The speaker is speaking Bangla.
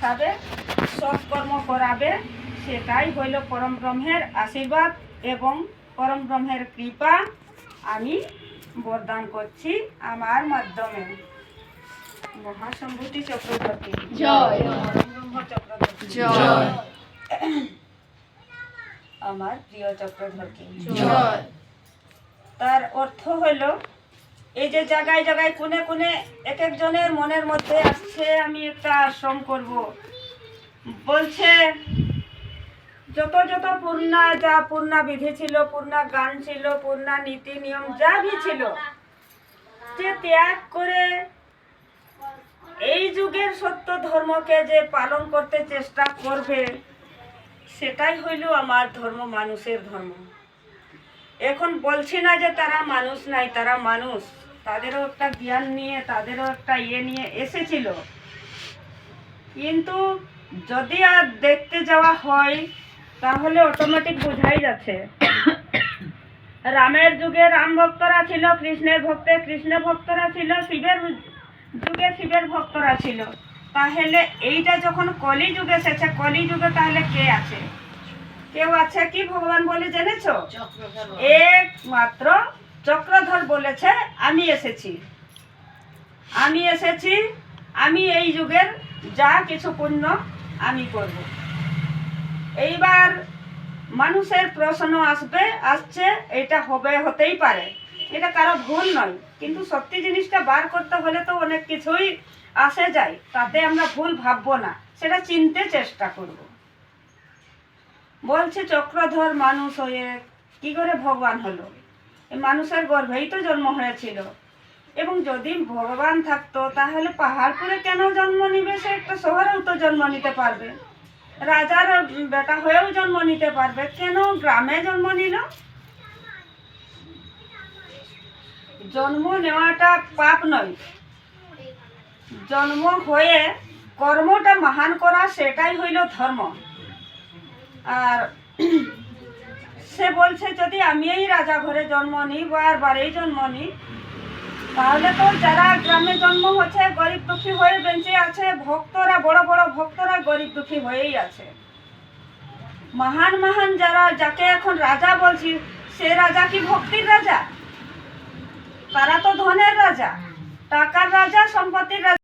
বসাবে, সৎকর্ম করাবে, সেটাই হইল পরম ব্রহ্মের আশীর্বাদ এবং পরম ব্রহ্মের কৃপা। আমি বরদান করছি আমার মাধ্যমে। মহাশম্ভুতি চক্রবর্তী জয়। ব্রহ্ম চক্রবর্তী জয়। আমার প্রিয় চক্রবর্তী জয়। তার অর্থ হইল এই যে জায়গায় জায়গায় কোনে কোনে এক একজনের মনের মধ্যে আসছে আমি একটা আশ্রম করব, বলছে যত যত পূর্ণা বিধি ছিল, পূর্ণা গান ছিল, পূর্ণা নীতি নিয়ম যা ভি ছিল, যে ত্যাগ করে এই যুগের সত্য ধর্মকে যে পালন করতে চেষ্টা করবে, সেটাই হইল আমার ধর্ম, মানুষের ধর্ম। এখন বলছি না যে তারা মানুষ নাই, তারা মানুষ, তাদেরও একটা জ্ঞান নিয়ে, তাদেরও একটা নিয়ে এসেছিল। কিন্তু যদি আর দেখতে যাওয়া হয় তাহলে অটোমেটিক বোঝাই যাচ্ছে রামের যুগে রাম ভক্তরা ছিল, কৃষ্ণের ভক্তে কৃষ্ণ ভক্তরা ছিল, শিবের যুগে শিবের ভক্তরা ছিল। তাহলে এইটা যখন কলি যুগে এসেছে, কলি যুগে তাহলে কে আছে? কেউ আছে কি ভগবান বলে জেনেছো? একমাত্র চক্রধর বলেছে আমি এসেছি, আমি এসেছি, আমি এই যুগের যা কিছু পুণ্য আমি করব। এইবার মানুষের প্রশ্ন আসছে, এটা হতেই পারে, এটা কারো ভুল নয়, কিন্তু সত্যি জিনিসটা বার করতে হলে তো অনেক কিছুই আসে যায়, তাতে আমরা ভুল ভাববো না, সেটা চিনতে চেষ্টা করব। বলছে চক্রধর মানুষ হয়ে কি করে ভগবান হলো? এই মানুষের গর্ভেই তো জন্ম হয়েছিল, এবং যদি ভগবান থাকতো তাহলে পাহাড়পুরে কেন জন্ম নিবে? সে একটা শহরেও তো জন্ম নিতে পারবে, রাজার বেটা হয়েও জন্ম নিতে পারবে, কেন গ্রামে জন্ম নিল? জন্ম নেওয়াটা পাপ নয়, জন্ম হয়ে কর্মটা মহান করা, সেটাই হইল ধর্ম। আর সে বলছে যদি আমি এই রাজা ঘরে জন্ম নিই, বারবারই জন্ম নিই, তাহলে তো যারা গ্রামে জন্ম হচ্ছে গরিব দুঃখী হয়ে বেঁচে আছে, ভক্তরা বড় বড় ভক্তরা গরিব দুঃখী হয়েই আছে। মহান মহান যারা, যাকে এখন রাজা বলছি, সে রাজা কি ভক্তির রাজা? তারা তো ধনের রাজা, টাকার রাজা, সম্পত্তির রাজা।